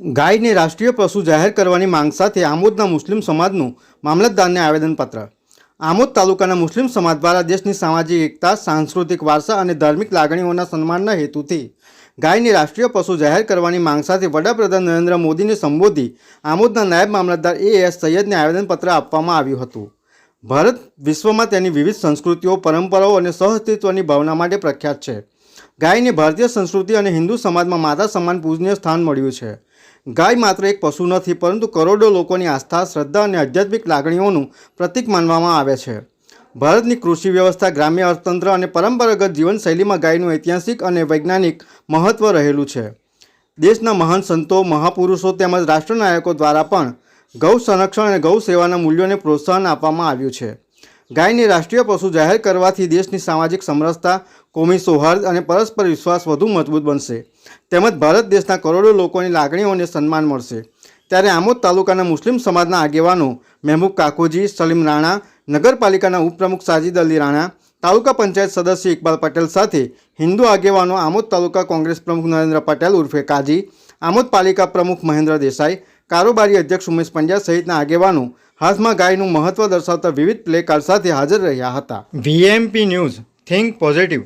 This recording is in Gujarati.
ગાયને રાષ્ટ્રીય પશુ જાહેર કરવાની માંગ સાથે આમોદના મુસ્લિમ સમાજનું મામલતદારને આવેદનપત્ર। આમોદ તાલુકાના મુસ્લિમ સમાજ દ્વારા દેશની સામાજિક એકતા, સાંસ્કૃતિક વારસા અને ધાર્મિક લાગણીઓના સન્માનના હેતુથી ગાયને રાષ્ટ્રીય પશુ જાહેર કરવાની માંગ સાથે વડાપ્રધાન નરેન્દ્ર મોદીને સંબોધી આમોદના નાયબ મામલતદાર એ.એસ. સૈયદને આવેદનપત્ર આપવામાં આવ્યું હતું। ભારત વિશ્વમાં તેની વિવિધ સંસ્કૃતિઓ, પરંપરાઓ અને સહઅસ્તિત્વની ભાવના માટે પ્રખ્યાત છે। ગાયને ભારતીય સંસ્કૃતિ અને હિન્દુ સમાજમાં માતા સમાન પૂજનીય સ્થાન મળ્યું છે। ગાય માત્ર એક પશુ નથી, પરંતુ કરોડો લોકોની આસ્થા, શ્રદ્ધા અને આધ્યાત્મિક લાગણીઓનું પ્રતીક માનવામાં આવે છે। ભારતની કૃષિ વ્યવસ્થા, ગ્રામ્ય અર્થતંત્ર અને પરંપરાગત જીવનશૈલીમાં ગાયનું ઐતિહાસિક અને વૈજ્ઞાનિક મહત્ત્વ રહેલું છે। દેશના મહાન સંતો, મહાપુરુષો તેમજ રાષ્ટ્રનાયકો દ્વારા પણ ગૌ સંરક્ષણ અને ગૌ સેવાના મૂલ્યોને પ્રોત્સાહન આપવામાં આવ્યું છે। ગાયને રાષ્ટ્રીય પશુ જાહેર કરવાથી દેશની સામાજિક સમરસતા, કોમી સૌહાર્દ અને પરસ્પર વિશ્વાસ વધુ મજબૂત બનશે, તેમજ ભારત દેશના કરોડો લોકોની લાગણીઓને સન્માન મળશે। ત્યારે આમોદ તાલુકાના મુસ્લિમ સમાજના આગેવાનો મહેબૂબ કાકોજી, સલીમ રાણા, નગરપાલિકાના ઉપપ્રમુખ સાજિદ અલી રાણા, તાલુકા પંચાયત સદસ્ય ઇકબાલ પટેલ સાથે હિન્દુ આગેવાનો આમોદ તાલુકા કોંગ્રેસ પ્રમુખ નરેન્દ્ર પટેલ ઉર્ફે કાજી, આમોદ પાલિકા પ્રમુખ મહેન્દ્ર દેસાઈ, કારોબારી અધ્યક્ષ ઉમેશ પંડ્યા સહિતના આગેવાનો હાથમાં ગાયનું મહત્વ દર્શાવતા વિવિધ પ્લે કાર્ડ સાથે હાજર રહ્યા હતા। VMP news, think positive.